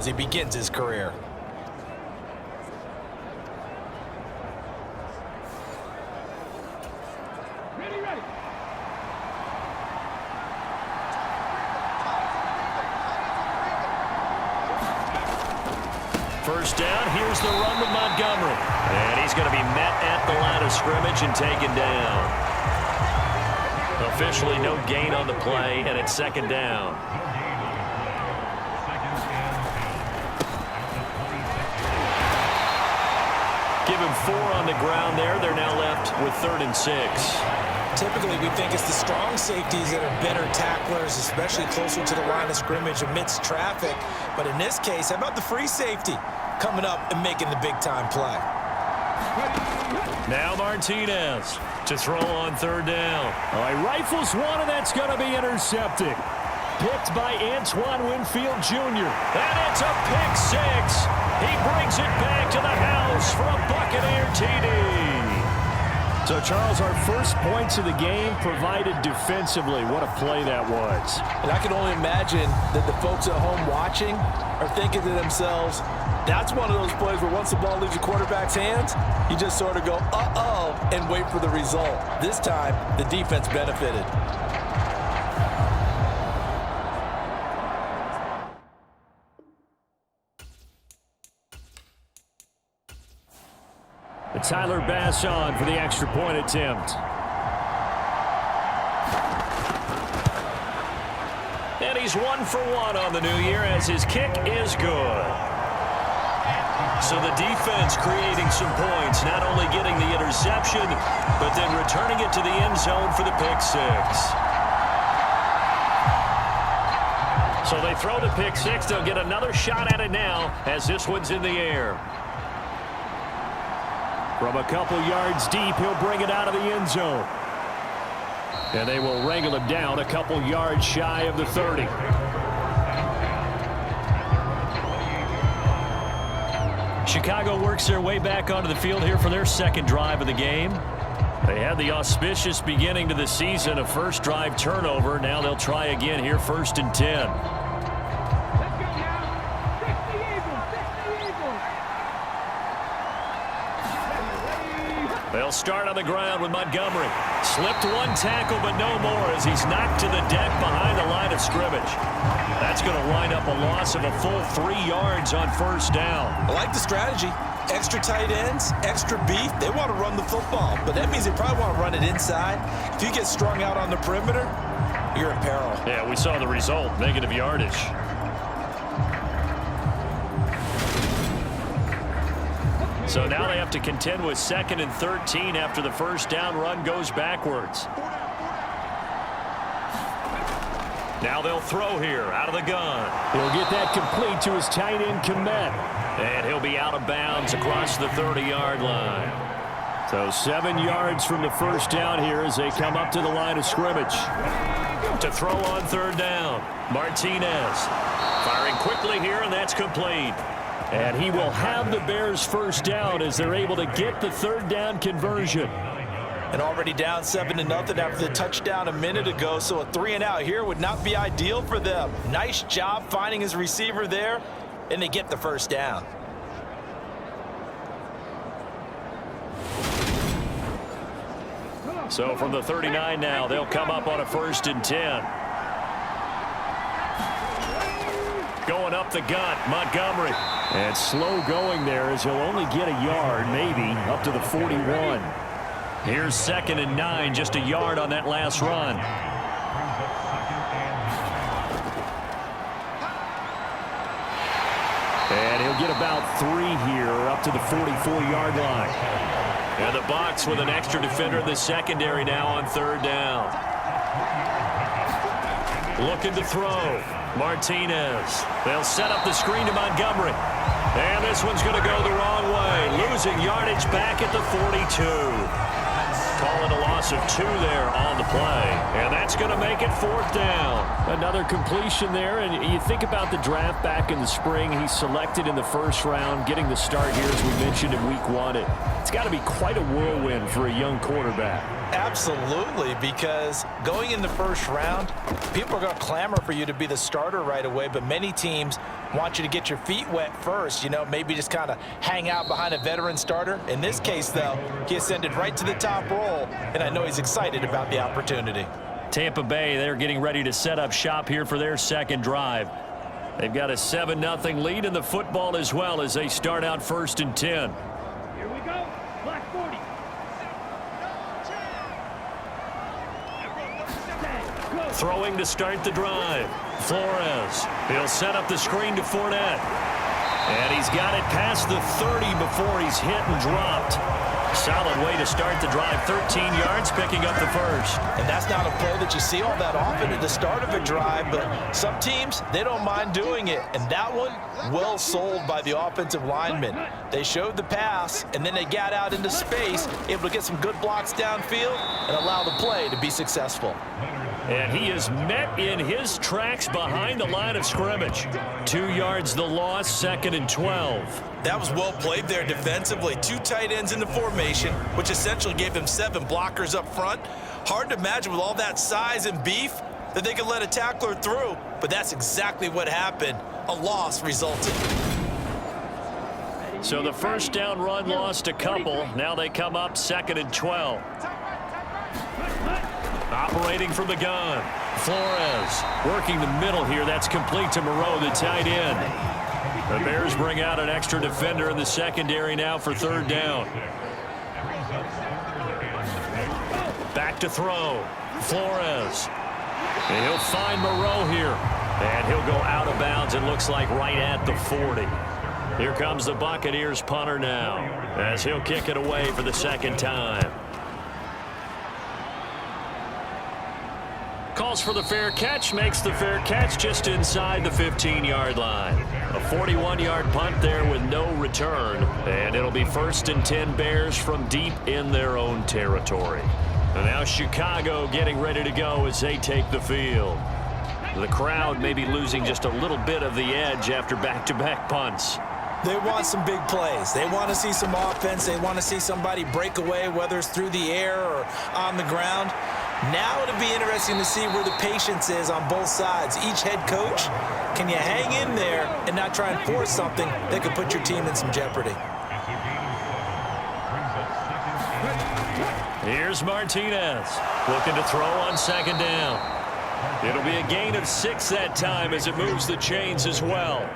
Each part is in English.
as he begins his career. First down, here's the run with Montgomery. And he's going to be met at the line of scrimmage and taken down. Officially no gain on the play, and it's second down. Give him 4 on the ground there. They're now left with 3rd and 6. Typically, we think it's the strong safeties that are better tacklers, especially closer to the line of scrimmage amidst traffic. But in this case, how about the free safety coming up and making the big-time play? Now Martinez to throw on 3rd down. All right, rifles one, and that's going to be intercepted. Picked by Antoine Winfield Jr. And it's a pick 6. He brings it back to the house for a Buccaneer TD. So, Charles, our first points of the game provided defensively. What a play that was. And I can only imagine that the folks at home watching are thinking to themselves, that's one of those plays where once the ball leaves the quarterback's hands, you just sort of go, uh-oh, and wait for the result. This time, the defense benefited. Tyler Bass on for the extra point attempt. And he's 1 for 1 on the new year as his kick is good. So the defense creating some points, not only getting the interception, but then returning it to the end zone for the pick 6. So they throw the pick 6. They'll get another shot at it now as this one's in the air. From a couple yards deep, he'll bring it out of the end zone. And they will wrangle him down a couple yards shy of the 30. Chicago works their way back onto the field here for their second drive of the game. They had the auspicious beginning to the season, a first drive turnover. Now they'll try again here, 1st and 10. They'll start on the ground with Montgomery. Slipped one tackle, but no more as he's knocked to the deck behind the line of scrimmage. That's going to wind up a loss of a full 3 yards on 1st down. I like the strategy. Extra tight ends, extra beef. They want to run the football, but that means they probably want to run it inside. If you get strung out on the perimeter, you're in peril. Yeah, we saw the result, negative yardage. So now they have to contend with 2nd and 13 after the first down run goes backwards. Now they'll throw here out of the gun. He'll get that complete to his tight end, Komet. And he'll be out of bounds across the 30-yard line. So 7 yards from the first down here as they come up to the line of scrimmage. To throw on 3rd down, Martinez. Firing quickly here, and that's complete. And he will have the Bears' first down as they're able to get the 3rd down conversion. And already down 7-0 after the touchdown a minute ago, so a 3-and-out here would not be ideal for them. Nice job finding his receiver there, and they get the first down. So from the 39 now, they'll come up on a 1st and 10. Going up the gut, Montgomery. And slow going there as he'll only get a yard, maybe, up to the 41. Here's 2nd and 9, just a yard on that last run. And he'll get about 3 here, up to the 44-yard line. And the Bucs with an extra defender in the secondary now on 3rd down. Looking to throw. Martinez. They'll set up the screen to Montgomery. And this one's going to go the wrong way. Losing yardage back at the 42. Call it a loss of 2 there on the play. And that's going to make it 4th down. Another completion there. And you think about the draft back in the spring. He's selected in the 1st round, getting the start here, as we mentioned, in week 1. It's got to be quite a whirlwind for a young quarterback. Absolutely, because going in the first round, people are going to clamor for you to be the starter right away, but many teams want you to get your feet wet first, maybe just kind of hang out behind a veteran starter. In this case, though, he ascended right to the top role, and I know he's excited about the opportunity. Tampa Bay, they're getting ready to set up shop here for their second drive. They've got a 7-0 lead in the football as well as they start out 1st and 10. Here we go. Black 40. Throwing to start the drive. Flores. He'll set up the screen to Fournette. And he's got it past the 30 before he's hit and dropped. Solid way to start the drive. 13 yards, picking up the first. And that's not a play that you see all that often at the start of a drive, but some teams, they don't mind doing it. And that one, well sold by the offensive linemen. They showed the pass, and then they got out into space, able to get some good blocks downfield and allow the play to be successful. And he is met in his tracks behind the line of scrimmage. 2 yards the loss, 2nd and 12. That was well played there defensively. 2 tight ends in the formation, which essentially gave them 7 blockers up front. Hard to imagine with all that size and beef that they could let a tackler through, but that's exactly what happened. A loss resulted. So the first down run lost a couple. Now they come up 2nd and 12. Operating from the gun. Flores working the middle here. That's complete to Moreau, the tight end. The Bears bring out an extra defender in the secondary now for 3rd down. Back to throw. Flores. And he'll find Moreau here. And he'll go out of bounds, it looks like right at the 40. Here comes the Buccaneers punter now, as he'll kick it away for the 2nd time. Calls for the fair catch, makes the fair catch just inside the 15-yard line. A 41-yard punt there with no return, and it'll be 1st and 10 Bears from deep in their own territory. And now Chicago getting ready to go as they take the field. The crowd may be losing just a little bit of the edge after back-to-back punts. They want some big plays. They want to see some offense. They want to see somebody break away, whether it's through the air or on the ground. Now it'll be interesting to see where the patience is on both sides. Each head coach, can you hang in there and not try and force something that could put your team in some jeopardy? Here's Martinez looking to throw on 2nd down. It'll be a gain of 6 that time as it moves the chains as well.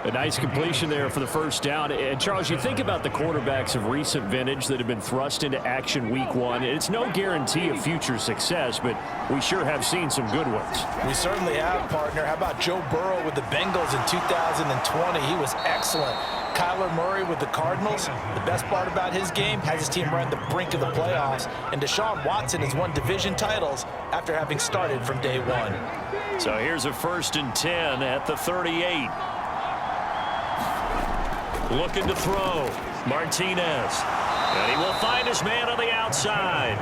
A nice completion there for the 1st down. And, Charles, you think about the quarterbacks of recent vintage that have been thrust into action week 1. It's no guarantee of future success, but we sure have seen some good ones. We certainly have, partner. How about Joe Burrow with the Bengals in 2020? He was excellent. Kyler Murray with the Cardinals. The best part about his game has his team right on the brink of the playoffs. And Deshaun Watson has won division titles after having started from day 1. So here's a 1st and 10 at the 38. Looking to throw. Martinez. And he will find his man on the outside.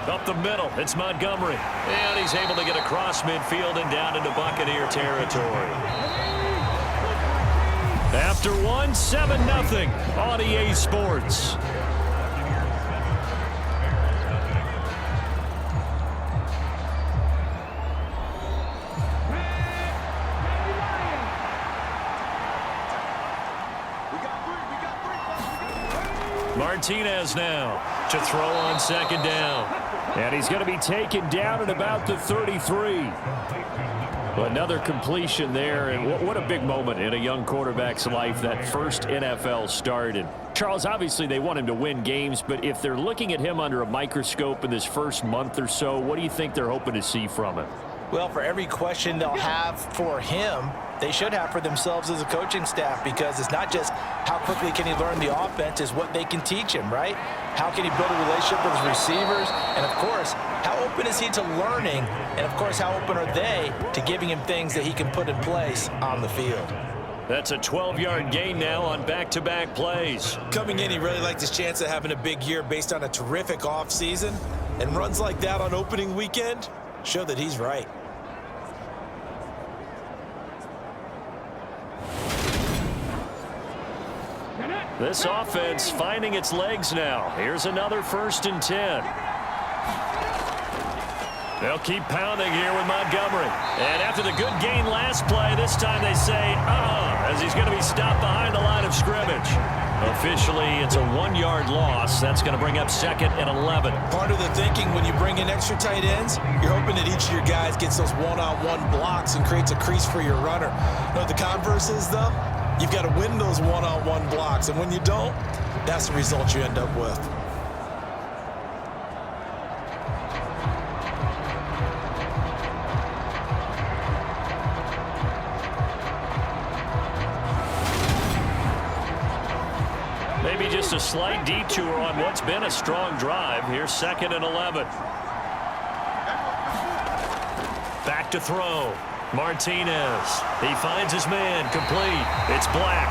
Up the middle, it's Montgomery. And he's able to get across midfield and down into Buccaneer territory. After one, 7-0 on EA Sports. Martinez now to throw on 2nd down. And he's going to be taken down at about the 33. Another completion there, and what a big moment in a young quarterback's life, that first NFL start. And Charles, obviously they want him to win games, but if they're looking at him under a microscope in this first month or so, what do you think they're hoping to see from him? Well, for every question they'll have for him, they should have for themselves as a coaching staff, because it's not just how quickly can he learn the offense, it's what they can teach him, right? How can he build a relationship with his receivers? And, of course, how open is he to learning? And, of course, how open are they to giving him things that he can put in place on the field? That's a 12-yard gain now on back-to-back plays. Coming in, he really liked his chance of having a big year based on a terrific offseason. And runs like that on opening weekend show that he's right. This offense finding its legs now. Here's another 1st and 10. They'll keep pounding here with Montgomery. And after the good gain last play, this time they say, as he's going to be stopped behind the line of scrimmage. Officially, it's a 1-yard loss. That's going to bring up 2nd and 11. Part of the thinking when you bring in extra tight ends, you're hoping that each of your guys gets those one-on-one blocks and creates a crease for your runner. You know what the converse is, though? You've got to win those one-on-one blocks, and when you don't, that's the result you end up with. Maybe just a slight detour on what's been a strong drive. Here's 2nd and 11. Back to throw. Martinez. He finds his man. Complete. It's Black.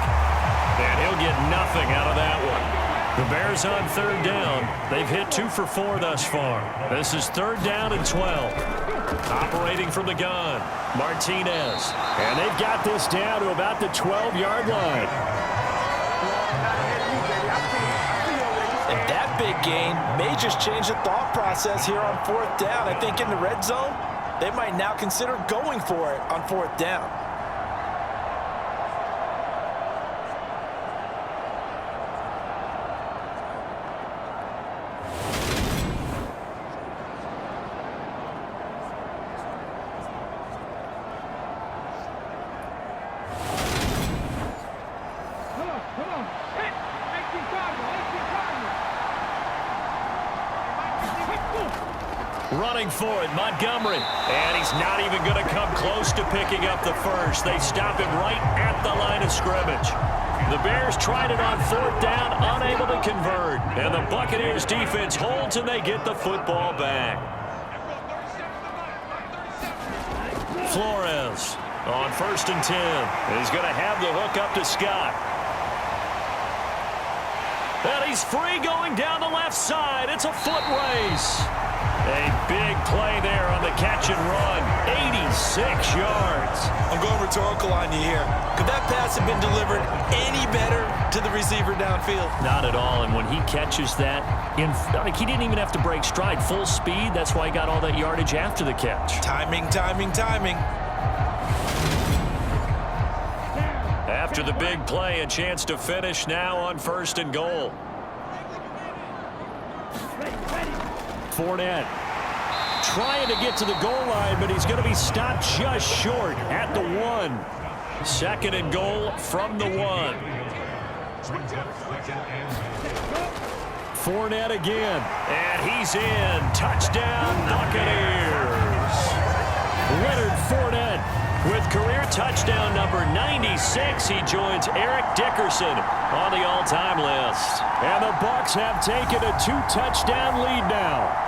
And he'll get nothing out of that one. The Bears on 3rd down. They've hit 2 for 4 thus far. This is 3rd down and 12. Operating from the gun. Martinez. And they've got this down to about the 12-yard line. And that big gain may just change the thought process here on 4th down. I think in the red zone, they might now consider going for it on 4th down. Come on. Hit. 18 Cardinal. 18 Cardinal. Running for it, Montgomery. And he's not even going to come close to picking up the first. They stop him right at the line of scrimmage. The Bears tried it on 4th down, unable to convert. And the Buccaneers defense holds and they get the football back. Flores on 1st and 10. He's going to have the hook up to Scott. And he's free going down the left side. It's a foot race. A big play there on the catch and run. 86 yards. I'm going rhetorical on you here. Could that pass have been delivered any better to the receiver downfield? Not at all. And when he catches that, he didn't even have to break stride. Full speed. That's why he got all that yardage after the catch. Timing, timing, timing. After the big play, a chance to finish now on 1st and goal. Fournette trying to get to the goal line, but he's going to be stopped just short at the 1. 2nd and goal from the 1. Fournette again, and he's in. Touchdown, Buccaneers. Leonard Fournette with career touchdown number 96. He joins Eric Dickerson on the all-time list. And the Bucs have taken a 2-touchdown lead now.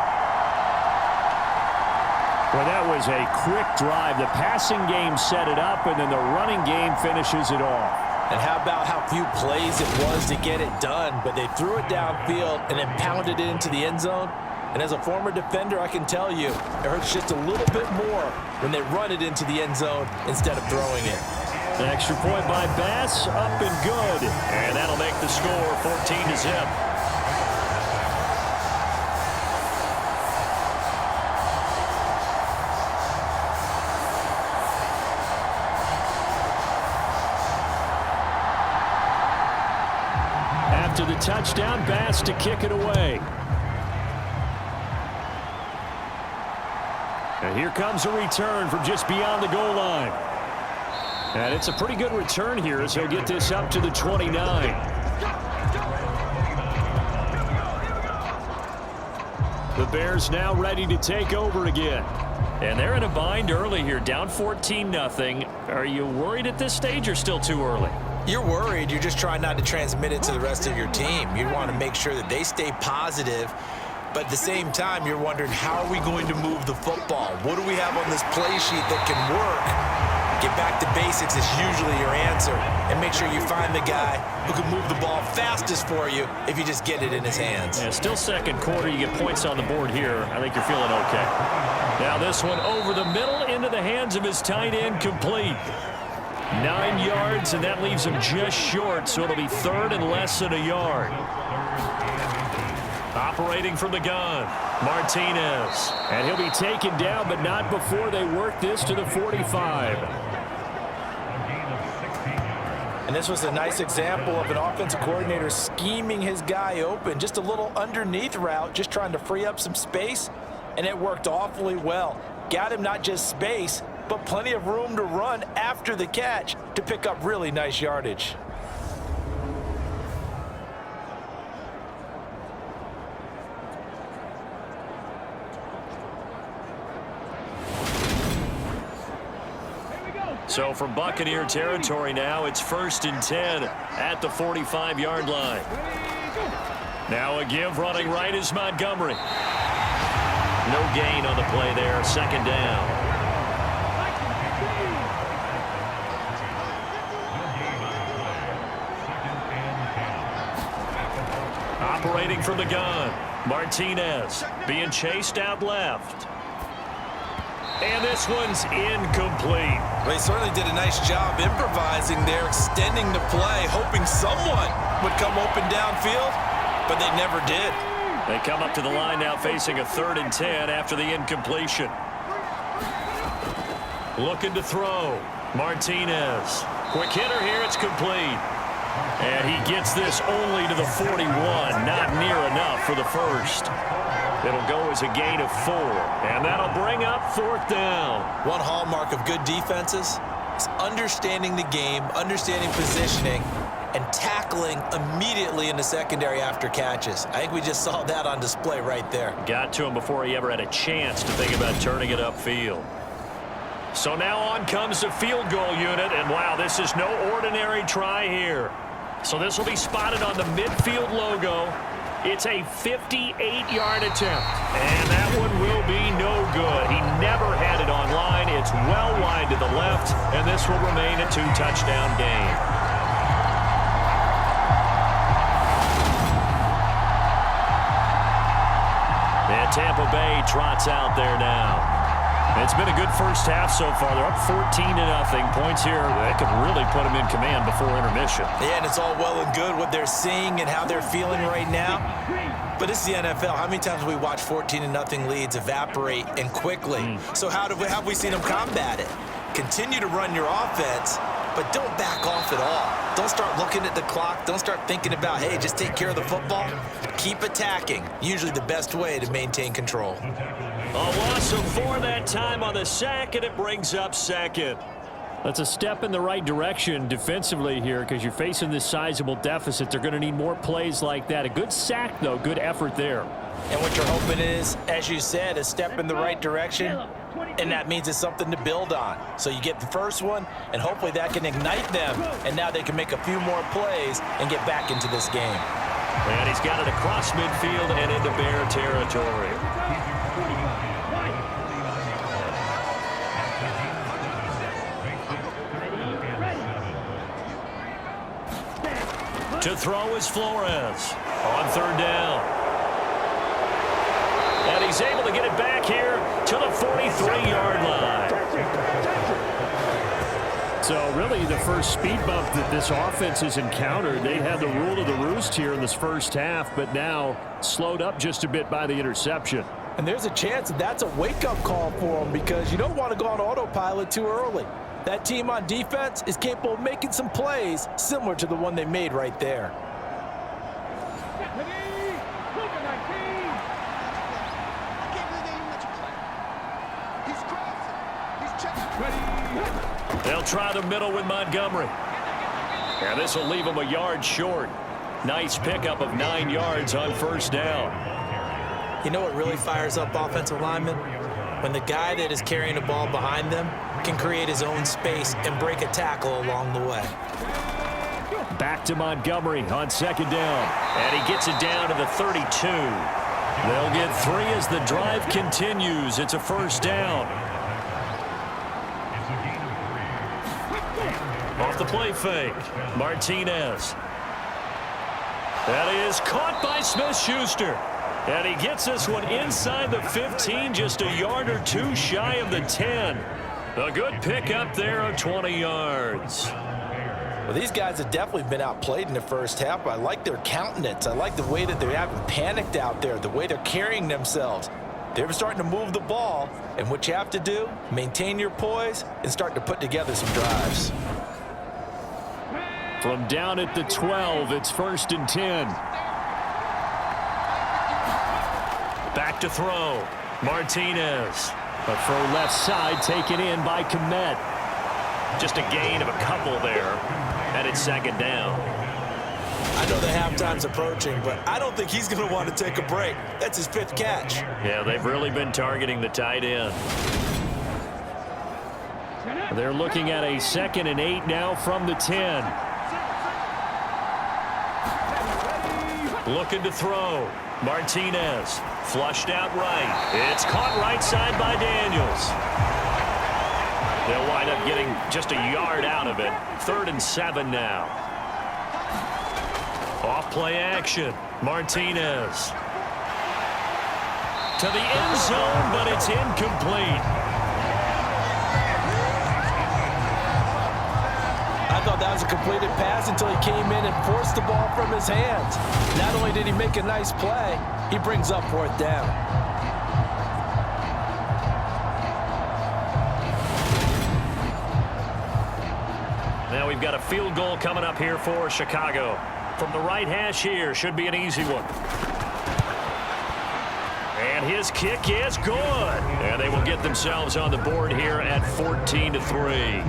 Well, that was a quick drive. The passing game set it up, and then the running game finishes it off. And how about how few plays it was to get it done, but they threw it downfield and then pounded it into the end zone. And as a former defender, I can tell you, it hurts just a little bit more when they run it into the end zone instead of throwing it. An extra point by Bass, up and good. And that'll make the score 14-0. After the touchdown, Bass to kick it away. And here comes a return from just beyond the goal line. And it's a pretty good return here as he'll get this up to the 29. The Bears now ready to take over again. And they're in a bind early here, down 14-0. Are you worried at this stage or still too early? You're worried. You're just trying not to transmit it to the rest of your team. You want to make sure that they stay positive. But at the same time, you're wondering, how are we going to move the football? What do we have on this play sheet that can work? Get back to basics is usually your answer. And make sure you find the guy who can move the ball fastest for you if you just get it in his hands. Yeah, still second quarter. You get points on the board here. I think you're feeling okay. Now this one over the middle into the hands of his tight end, complete. 9 yards, and that leaves him just short, so it'll be 3rd and less than a yard. Operating from the gun, Martinez. And he'll be taken down, but not before they work this to the 45. And this was a nice example of an offensive coordinator scheming his guy open. Just a little underneath route, just trying to free up some space, and it worked awfully well. Got him not just space, but plenty of room to run after the catch to pick up really nice yardage. So from Buccaneer territory now, it's 1st and 10 at the 45-yard line. Now a give running right is Montgomery. No gain on the play there, 2nd down. Operating from the gun, Martinez being chased out left. And this one's incomplete. Well, he certainly did a nice job improvising there, extending the play, hoping someone would come open downfield, but they never did. They come up to the line now facing a 3rd and 10 after the incompletion. Looking to throw. Martinez. Quick hitter here, it's complete. And he gets this only to the 41, not near enough for the first. It'll go as a gain of 4, and that'll bring up 4th down. One hallmark of good defenses is understanding the game, understanding positioning, and tackling immediately in the secondary after catches. I think we just saw that on display right there. Got to him before he ever had a chance to think about turning it upfield. So now on comes the field goal unit, and wow, this is no ordinary try here. So this will be spotted on the midfield logo. It's a 58-yard attempt, and that one will be no good. He never had it on line. It's well wide to the left, and this will remain a 2-touchdown game. And Tampa Bay trots out there now. It's been a good first half so far. They're up 14-0. Points here that could really put them in command before intermission. Yeah, and it's all well and good what they're seeing and how they're feeling right now. But it's the NFL. How many times have we watched 14-0 leads evaporate and quickly? So how have we seen them combat it? Continue to run your offense, but don't back off at all. Don't start looking at the clock. Don't start thinking about, hey, just take care of the football. Keep attacking. Usually the best way to maintain control. A loss of 4 that time on the sack, and it brings up 2nd. That's a step in the right direction defensively here because you're facing this sizable deficit. They're going to need more plays like that. A good sack, though. Good effort there. And what you're hoping is, as you said, a step in the right direction, and that means it's something to build on. So you get the first one, and hopefully that can ignite them, and now they can make a few more plays and get back into this game. And he's got it across midfield and into Bear territory. To throw is Flores on 3rd down. And he's able to get it back here to the 43-yard line. So really the first speed bump that this offense has encountered, they had the rule of the roost here in this first half, but now slowed up just a bit by the interception. And there's a chance that that's a wake-up call for them because you don't want to go on autopilot too early. That team on defense is capable of making some plays similar to the one they made right there. They'll try the middle with Montgomery. And this will leave him a yard short. Nice pickup of 9 yards on 1st down. You know what really fires up offensive linemen? When the guy that is carrying the ball behind them can create his own space and break a tackle along the way. Back to Montgomery on 2nd down. And he gets it down to the 32. They'll get 3 as the drive continues. It's a 1st down. Off the play fake, Martinez. That is caught by Smith-Schuster. And he gets this one inside the 15, just a yard or 2 shy of the 10. A good pick up there of 20 yards. Well, these guys have definitely been outplayed in the first half, but I like their countenance. I like the way that they haven't panicked out there, the way they're carrying themselves. They're starting to move the ball, and what you have to do, maintain your poise and start to put together some drives. From down at the 12, it's 1st and 10. Back to throw. Martinez. A throw left side taken in by Kmet. Just a gain of a couple there, and it's 2nd down. I know the halftime's approaching, but I don't think he's going to want to take a break. That's his 5th catch. Yeah, they've really been targeting the tight end. They're looking at a 2nd and 8 now from the 10. Looking to throw. Martinez flushed out right. It's caught right side by Daniels. They'll wind up getting just a yard out of it. 3rd and 7 now. Off play action. Martinez. To the end zone, but it's incomplete. I thought that was a completed pass until he came in and forced the ball from his hands. Not only did he make a nice play, he brings up 4th down. Now we've got a field goal coming up here for Chicago. From the right hash here, should be an easy one. And his kick is good. And they will get themselves on the board here at 14-3.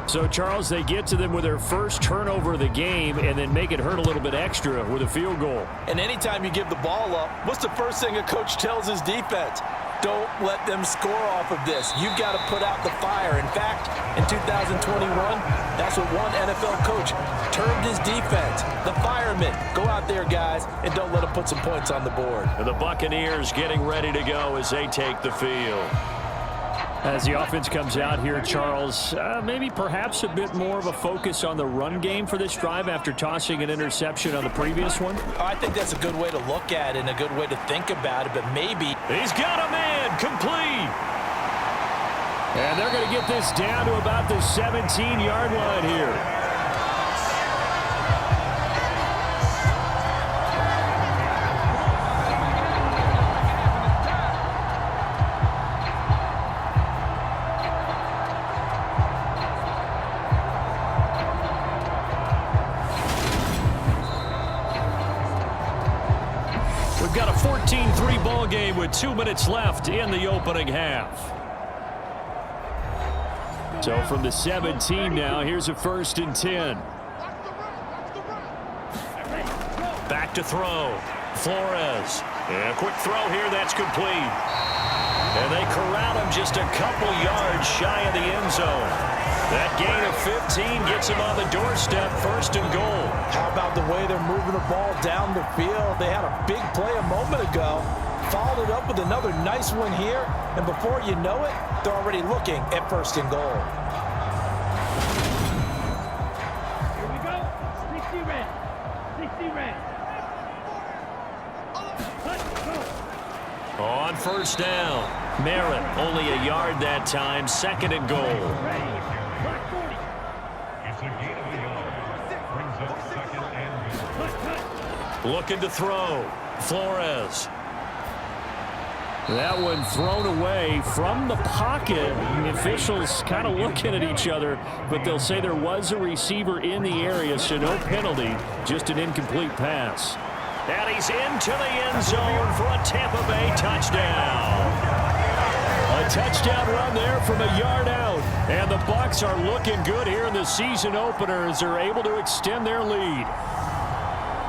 So, Charles, they get to them with their first turnover of the game and then make it hurt a little bit extra with a field goal. And anytime you give the ball up, what's the first thing a coach tells his defense? Don't let them score off of this. You've got to put out the fire. In fact, in 2021, that's what one NFL coach termed his defense, the firemen. Go out there, guys, and don't let them put some points on the board. And the Buccaneers getting ready to go as they take the field. As the offense comes out here, Charles, maybe perhaps a bit more of a focus on the run game for this drive after tossing an interception on the previous one? I think that's a good way to look at it and a good way to think about it, but maybe. He's got a man complete. And they're going to get this down to about the 17-yard line here. We've got a 14-3 ball game with 2 minutes left in the opening half. So from the 17 now, here's a 1st and 10. Back to throw. Flores. And a quick throw here that's complete. And they corral him just a couple yards shy of the end zone. That gain of 15 gets him on the doorstep, 1st and goal. How about the way they're moving the ball down the field? They had a big play a moment ago, followed it up with another nice one here, and before you know it, they're already looking at 1st and goal. Here we go. 60 red. 60 red. Let's go. On 1st down. Merritt only a yard that time, 2nd and goal. Ready. Black 40. It's a gain of a yard. Brings up 2nd and goal. Looking to throw. Flores. That one thrown away from the pocket. The officials kind of looking at each other, but they'll say there was a receiver in the area, so no penalty, just an incomplete pass. And he's into the end zone for a Tampa Bay touchdown. A touchdown run there from a yard out. And the Bucs are looking good here in the season opener as they're able to extend their lead.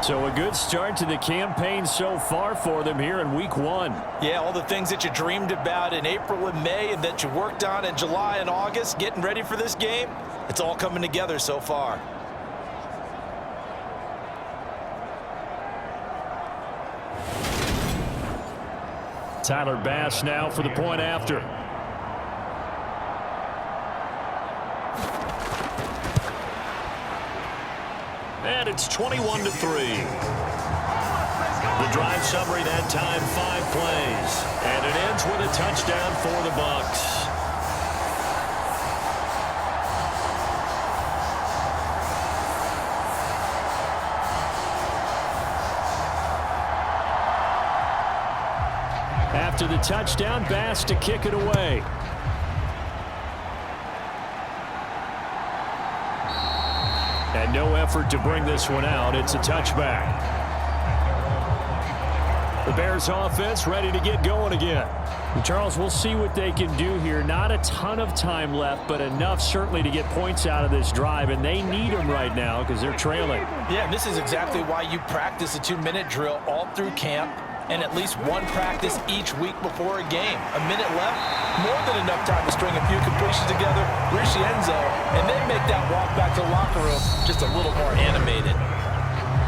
So a good start to the campaign so far for them here in week 1. Yeah, all the things that you dreamed about in April and May and that you worked on in July and August, getting ready for this game, it's all coming together so far. Tyler Bass now for the point after. And it's 21-3. The the drive summary that time, 5 plays. And it ends with a touchdown for the Bucs. After the touchdown, Bass to kick it away. And no effort to bring this one out. It's a touchback. The Bears offense ready to get going again. And Charles, we'll see what they can do here. Not a ton of time left, but enough certainly to get points out of this drive. And they need them right now because they're trailing. Yeah, and this is exactly why you practice a 2-minute drill all through camp and at least one practice each week before a game. A minute left, more than enough time to string a few completions together, reach the end zone, and then make that walk back to the locker room just a little more animated.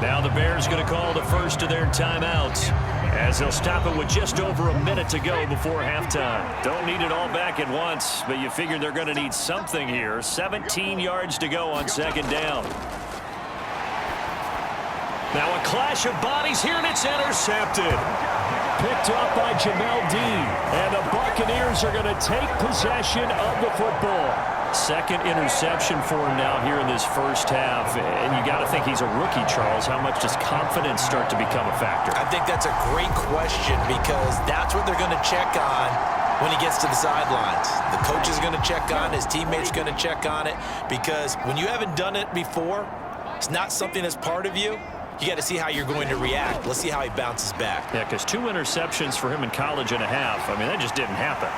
Now the Bears going to call the first of their timeouts as they'll stop it with just over a minute to go before halftime. Don't need it all back at once, but you figure they're going to need something here. 17 yards to go on second down. Now a clash of bodies here, and it's intercepted. Picked up by Jamel Dean. And the Buccaneers are going to take possession of the football. Second interception for him now here in this first half. And you got to think he's a rookie, Charles. How much does confidence start to become a factor? I think that's a great question because that's what they're going to check on when he gets to the sidelines. The coach is going to check on, his teammates going to check on it, because when you haven't done it before, it's not something that's part of you. You got to see how you're going to react. Let's see how he bounces back. Yeah, because 2 interceptions for him in college and a half. I mean, that just didn't happen.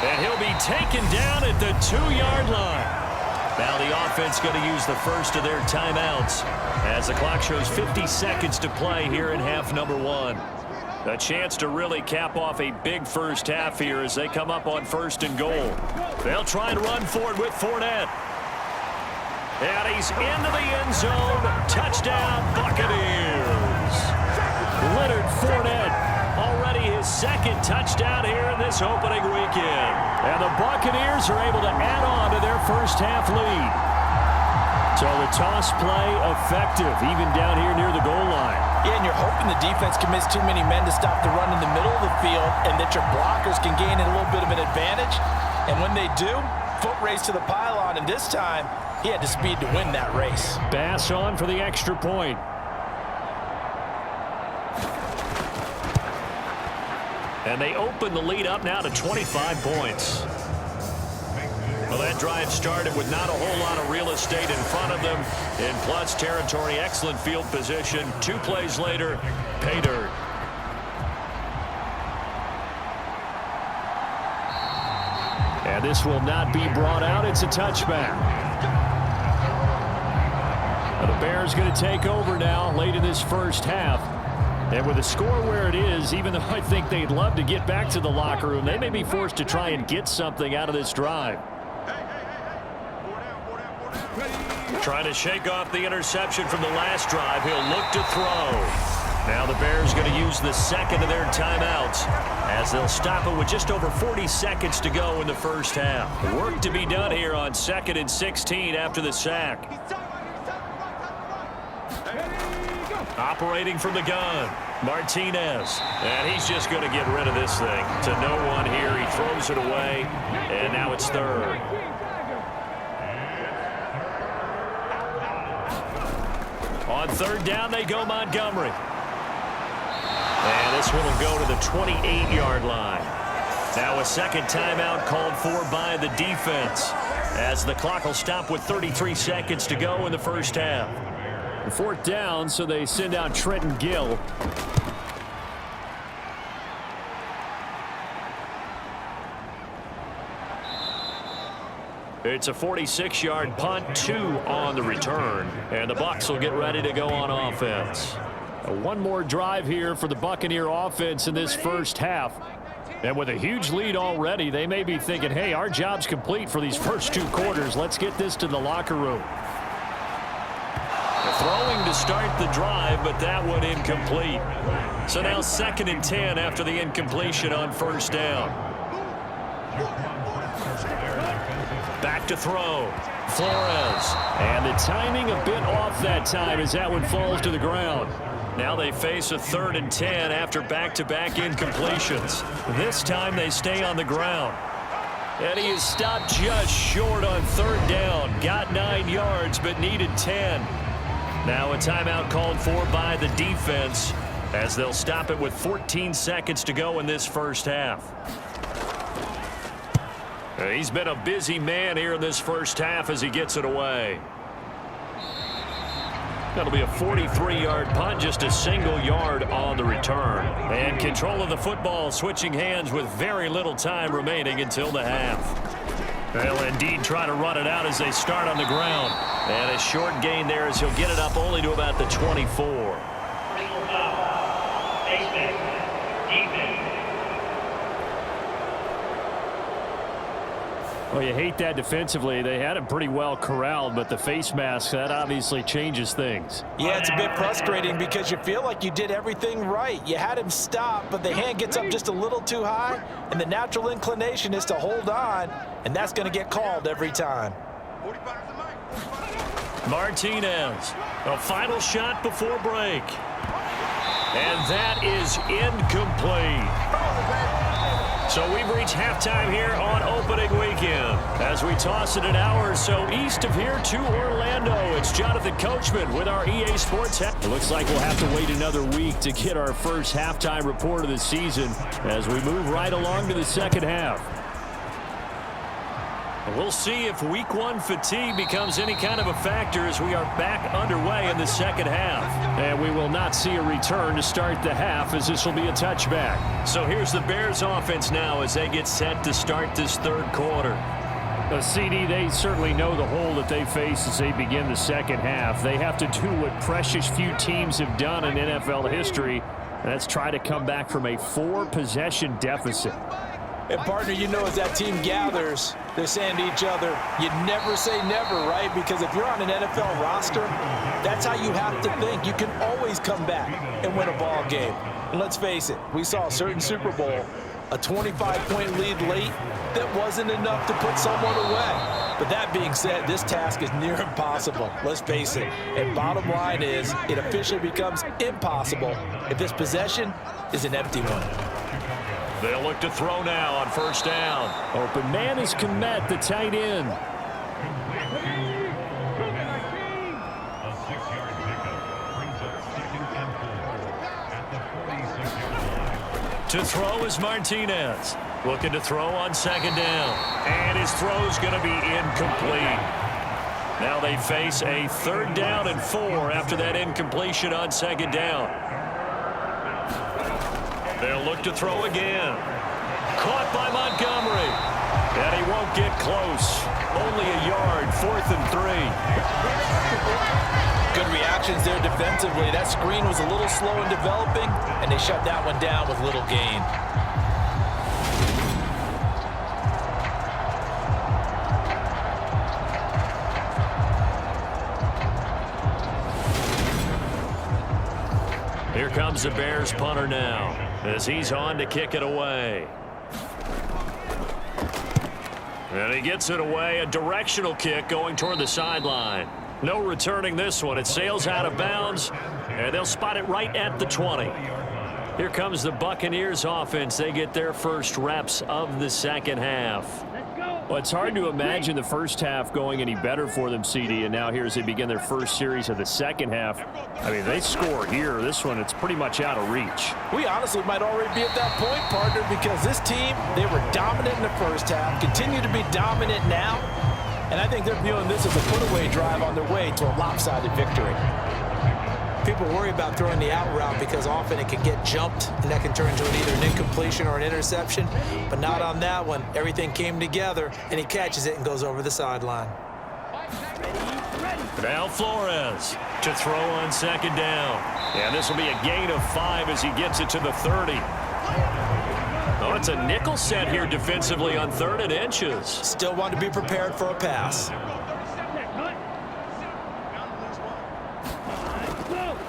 And he'll be taken down at the 2-yard line. Now the offense going to use the first of their timeouts as the clock shows 50 seconds to play here in half number 1. A chance to really cap off a big first half here as they come up on 1st and goal. They'll try and run for it with Fournette. And he's into the end zone. Touchdown, Buccaneers. Leonard Fournette. Already his second touchdown here in this opening weekend. And the Buccaneers are able to add on to their first half lead. So the toss play effective, even down here near the goal line. Yeah, and you're hoping the defense commits too many men to stop the run in the middle of the field and that your blockers can gain a little bit of an advantage. And when they do, foot race to the pylon, and this time, he had the speed to win that race. Bass on for the extra point. And they open the lead up now to 25 points. Well, that drive started with not a whole lot of real estate in front of them. In plus territory, excellent field position. 2 plays later, pay dirt. And this will not be brought out. It's a touchback. The Bears going to take over now late in this first half. And with the score where it is, even though I think they'd love to get back to the locker room, they may be forced to try and get something out of this drive. Trying to shake off the interception from the last drive. He'll look to throw. Now the Bears going to use the second of their timeouts as they'll stop it with just over 40 seconds to go in the first half. Work to be done here on 2nd and 16 after the sack. Operating from the gun, Martinez. And he's just going to get rid of this thing to no one here. He throws it away, and now it's 3rd. On 3rd down, they go Montgomery. And this one will go to the 28-yard line. Now a second timeout called for by the defense as the clock will stop with 33 seconds to go in the first half. 4th down, so they send out Trenton Gill. It's a 46-yard punt, 2 on the return. And the Bucs will get ready to go on offense. One more drive here for the Buccaneer offense in this first half. And with a huge lead already, they may be thinking, hey, our job's complete for these first 2 quarters. Let's get this to the locker room. Throwing to start the drive, but that one incomplete. So now 2nd and 10 after the incompletion on 1st down. Back to throw. Flores. And the timing a bit off that time as that one falls to the ground. Now they face a 3rd and 10 after back-to-back incompletions. This time they stay on the ground. And he is stopped just short on 3rd down. Got 9 yards, but needed 10. Now a timeout called for by the defense as they'll stop it with 14 seconds to go in this first half. He's been a busy man here in this first half as he gets it away. That'll be a 43-yard punt, just a single yard on the return. And control of the football switching hands with very little time remaining until the half. They'll indeed try to run it out as they start on the ground. And a short gain there as he'll get it up only to about the 24. Well, you hate that defensively. They had him pretty well corralled, but the face mask, that obviously changes things. Yeah, it's a bit frustrating because you feel like you did everything right. You had him stop, but the hand gets up just a little too high, and the natural inclination is to hold on, and that's going to get called every time. Martinez, a final shot before break. And that is incomplete. So we've reached halftime here on opening weekend. As we toss it an hour or so east of here to Orlando, it's Jonathan Coachman with our EA Sports. It looks like we'll have to wait another week to get our first halftime report of the season as we move right along to the second half. We'll see if week 1 fatigue becomes any kind of a factor as we are back underway in the second half. And we will not see a return to start the half as this will be a touchback. So here's the Bears offense now as they get set to start this third quarter. CD, they certainly know the hole that they face as they begin the second half. They have to do what precious few teams have done in NFL history, and that's try to come back from a 4-possession deficit. And, partner, you know as that team gathers, they're saying to each other, you never say never, right? Because if you're on an NFL roster, that's how you have to think. You can always come back and win a ball game. And let's face it, we saw a certain Super Bowl, a 25-point lead late that wasn't enough to put someone away. But that being said, this task is near impossible. Let's face it. And bottom line is, it officially becomes impossible if this possession is an empty one. They'll look to throw now on first down. Open man is Komet, the tight end. A 6-yard pickup brings up 2nd and 4 at the 46-yard line. To throw is Martinez. Looking to throw on second down. And his throw's going to be incomplete. Now they face a 3rd down and 4 after that incompletion on second down. They'll look to throw again. Caught by Montgomery. And he won't get close. Only a yard, 4th and 3. Good reactions there defensively. That screen was a little slow in developing, and they shut that one down with little gain. Here comes the Bears punter now as he's on to kick it away. And he gets it away, a directional kick going toward the sideline. No returning this one. It sails out of bounds, and they'll spot it right at the 20. Here comes the Buccaneers offense. They get their first reps of the second half. Well, it's hard to imagine the first half going any better for them, CD, and now here as they begin their first series of the second half. I mean, they score here. This one, it's pretty much out of reach. We honestly might already be at that point, partner, because this team, they were dominant in the first half, continue to be dominant now, and I think they're viewing this as a put-away drive on their way to a lopsided victory. People worry about throwing the out route because often it can get jumped, and that can turn into either an incompletion or an interception, but not on that one. Everything came together, and he catches it and goes over the sideline. Now Flores to throw on second down. And this will be a gain of 5 as he gets it to the 30. Oh, it's a nickel set here defensively on 3rd and inches. Still want to be prepared for a pass.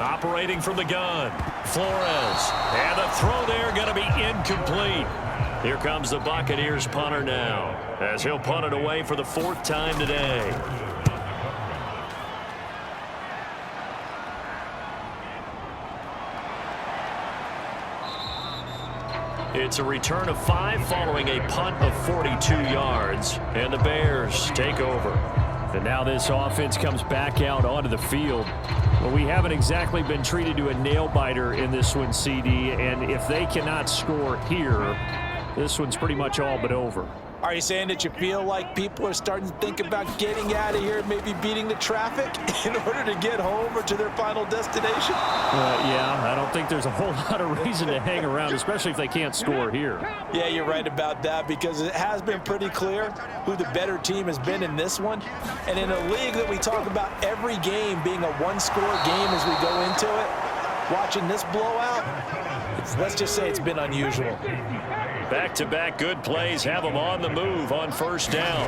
Operating from the gun. Flores. And the throw there going to be incomplete. Here comes the Buccaneers punter now as he'll punt it away for the 4th time today. It's a return of 5 following a punt of 42 yards. And the Bears take over. And now this offense comes back out onto the field. Well, we haven't exactly been treated to a nail-biter in this one, CD. And if they cannot score here, this one's pretty much all but over. Are you saying that you feel like people are starting to think about getting out of here, maybe beating the traffic in order to get home or to their final destination? Yeah, I don't think there's a whole lot of reason to hang around, especially if they can't score here. Yeah, you're right about that, because it has been pretty clear who the better team has been in this one. And in a league that we talk about every game being a one-score game as we go into it, watching this blowout, let's just say it's been unusual. Back-to-back good plays have them on the move on first down.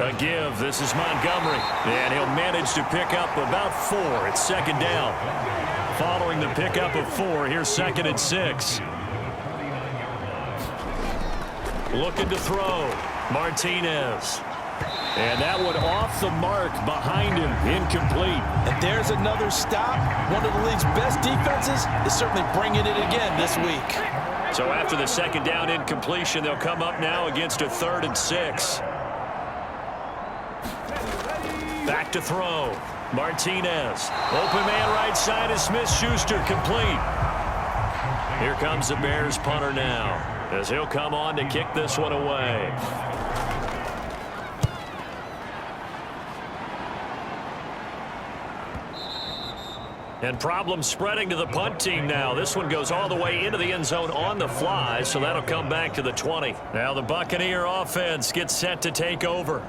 A give. This is Montgomery. And he'll manage to pick up about 4. It's second down. Following the pickup of 4, here's 2nd and 6. Looking to throw. Martinez. And that one off the mark behind him. Incomplete. And there's another stop. One of the league's best defenses is certainly bringing it again this week. So after the second down incompletion, they'll come up now against a 3rd and 6. Back to throw. Martinez. Open man right side is Smith-Schuster, complete. Here comes the Bears punter now, as he'll come on to kick this one away. And problems spreading to the punt team now. This one goes all the way into the end zone on the fly, so that'll come back to the 20. Now the Buccaneer offense gets set to take over.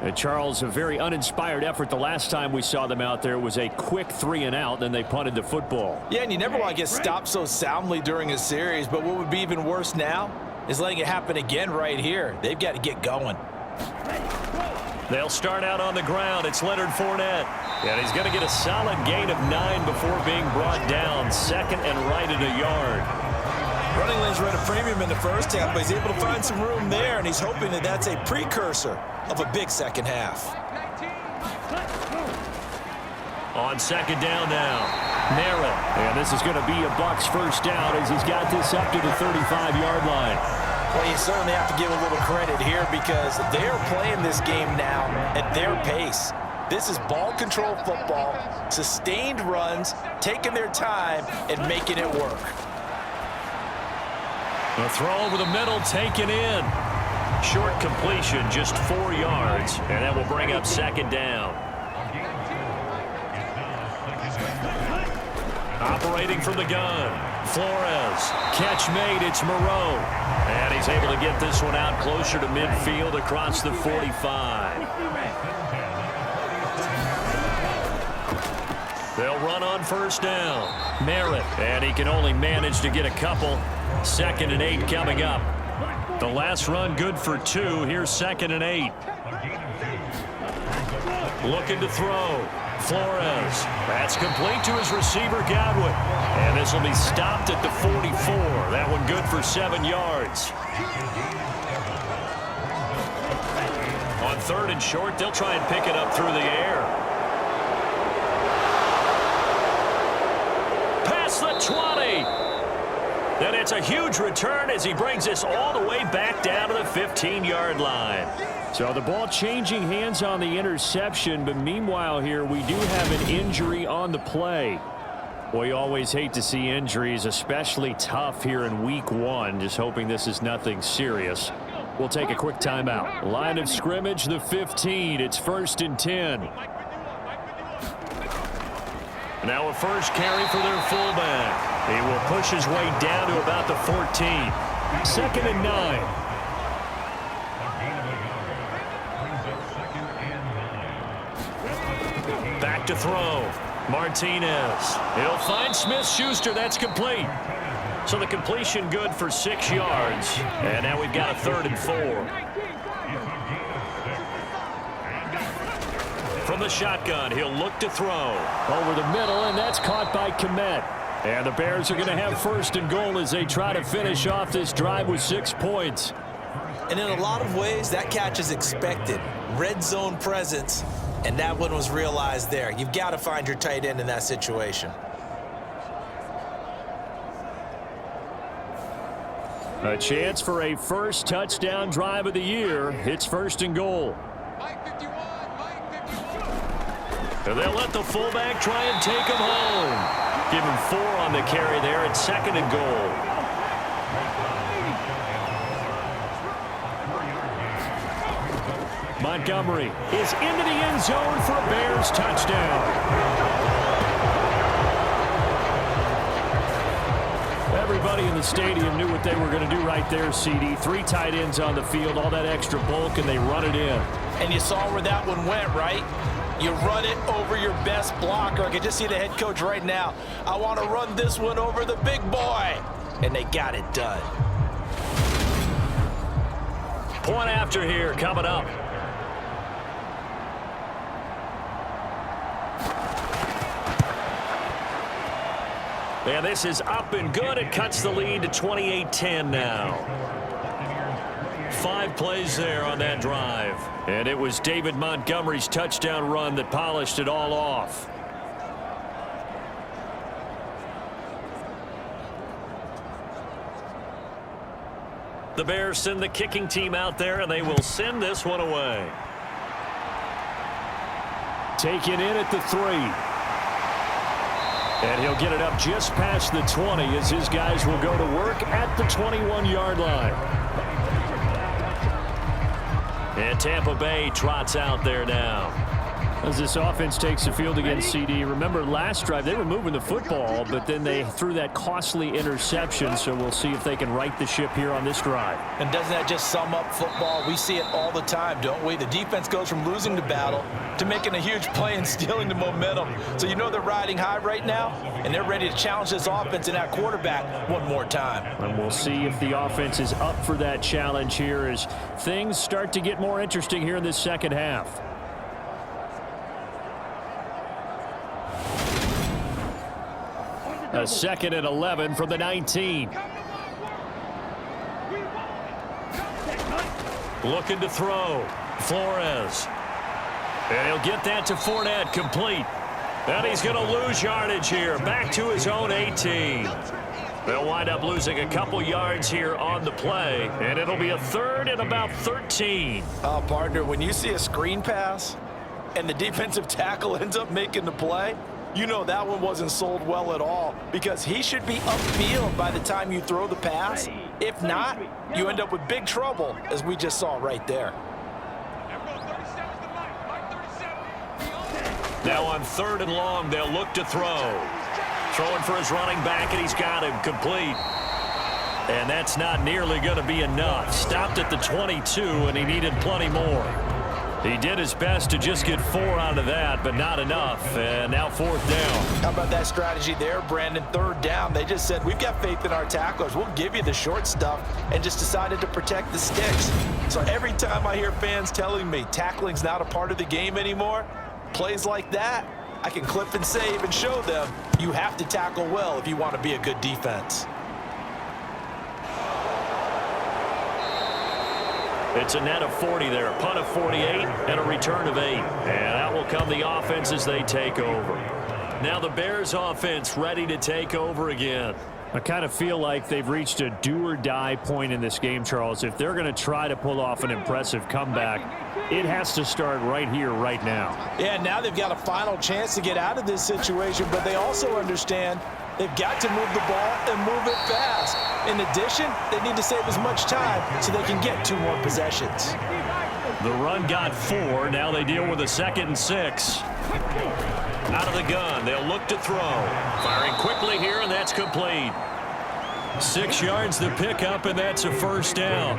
And Charles, a very uninspired effort the last time we saw them out there. It was a quick 3 and out, then they punted the football. Yeah, and you never want to get stopped so soundly during a series, but what would be even worse now is letting it happen again right here. They've got to get going. They'll start out on the ground. It's Leonard Fournette. And he's going to get a solid gain of 9 before being brought down. 2nd and right at a yard. Running lanes were at a premium in the first half, but he's able to find some room there, and he's hoping that that's a precursor of a big second half. On second down now, Merritt. And this is going to be a Bucs first down as he's got this up to the 35-yard line. Well, you certainly have to give a little credit here because they're playing this game now at their pace. This is ball control football, sustained runs, taking their time and making it work. A throw over the middle taken in. Short completion, just 4 yards, and that will bring up second down. Operating from the gun, Flores. Catch made, it's Moreau. And he's able to get this one out closer to midfield across the 45. They'll run on first down. Merritt, and he can only manage to get a couple. 2nd and 8 coming up. The last run good for 2. Here's 2nd and 8. Looking to throw. Flores. That's complete to his receiver, Godwin. And this will be stopped at the 44. That one good for 7 yards. On 3rd and short, they'll try and pick it up through the air. Past the 20. And it's a huge return as he brings this all the way back down to the 15-yard line. So the ball changing hands on the interception, but meanwhile here we do have an injury on the play. Well, you always hate to see injuries, especially tough here in week 1. Just hoping this is nothing serious. We'll take a quick timeout. Line of scrimmage, the 15. It's 1st and 10. Now a first carry for their fullback. He will push his way down to about the 14. 2nd and 9. Back to throw. Martinez. He'll find Smith-Schuster. That's complete. So the completion good for 6 yards. And now we've got a 3rd and 4. From the shotgun, he'll look to throw. Over the middle, and that's caught by Kmet. And the Bears are going to have 1st and goal as they try to finish off this drive with 6 points. And in a lot of ways, that catch is expected. Red zone presence, and that one was realized there. You've got to find your tight end in that situation. A chance for a first touchdown drive of the year. It's 1st and goal. And they'll let the fullback try and take him home. Give him 4 on the carry there at 2nd and goal. Montgomery is into the end zone for a Bears touchdown. Everybody in the stadium knew what they were going to do right there, CD. 3 tight ends on the field, all that extra bulk, and they run it in. And you saw where that one went, right? You run it over your best blocker. I can just see the head coach right now. I want to run this one over the big boy. And they got it done. Point after here coming up. And this is up and good. It cuts the lead to 28-10 now. 5 plays there on that drive. And it was David Montgomery's touchdown run that polished it all off. The Bears send the kicking team out there, and they will send this one away. Taken in at the 3. And he'll get it up just past the 20 as his guys will go to work at the 21-yard line. And Tampa Bay trots out there now. As this offense takes the field against CD, remember last drive they were moving the football, but then they threw that costly interception, so we'll see if they can right the ship here on this drive. And doesn't that just sum up football? We see it all the time, don't we? The defense goes from losing the battle to making a huge play and stealing the momentum. So you know they're riding high right now, and they're ready to challenge this offense and that quarterback one more time. And we'll see if the offense is up for that challenge here as things start to get more interesting here in this second half. A 2nd and 11 from the 19. Looking to throw. Flores. And he'll get that to Fournette, complete. And he's going to lose yardage here. Back to his own 18. They'll wind up losing a couple yards here on the play. And it'll be a 3rd and about 13. Partner, when you see a screen pass and the defensive tackle ends up making the play, you know that one wasn't sold well at all because he should be upfield by the time you throw the pass. If not, you end up with big trouble, as we just saw right there. Now on 3rd and long, they'll look to throw. Throwing for his running back, and he's got him complete. And that's not nearly going to be enough. Stopped at the 22, and he needed plenty more. He did his best to just get 4 out of that, but not enough. And now 4th down. How about that strategy there, Brandon? 3rd down. They just said, we've got faith in our tacklers. We'll give you the short stuff, and just decided to protect the sticks. So every time I hear fans telling me tackling's not a part of the game anymore, plays like that, I can clip and save and show them you have to tackle well if you want to be a good defense. It's a net of 40 there, a punt of 48, and a return of 8. And out will come the offense as they take over. Now the Bears offense ready to take over again. I kind of feel like they've reached a do-or-die point in this game, Charles. If they're going to try to pull off an impressive comeback, it has to start right here, right now. Yeah, now they've got a final chance to get out of this situation, but they also understand they've got to move the ball and move it fast. In addition, they need to save as much time so they can get 2 more possessions. The run got 4. Now they deal with a 2nd and 6. Out of the gun, they'll look to throw. Firing quickly here, and that's complete. 6 yards the pickup, and that's a 1st down.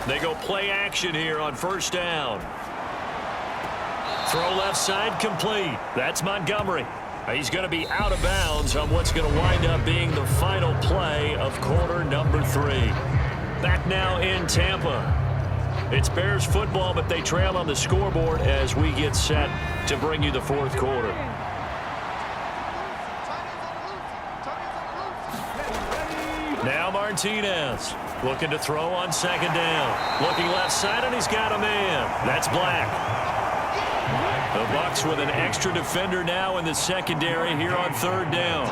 They go play action here on 1st down. Throw left side, complete. That's Montgomery. He's going to be out of bounds on what's going to wind up being the final play of quarter number 3. Back now in Tampa. It's Bears football, but they trail on the scoreboard as we get set to bring you the 4th quarter. Now Martinez looking to throw on 2nd down. Looking left side, and he's got a man. That's Black. The Bucs with an extra defender now in the secondary here on third down.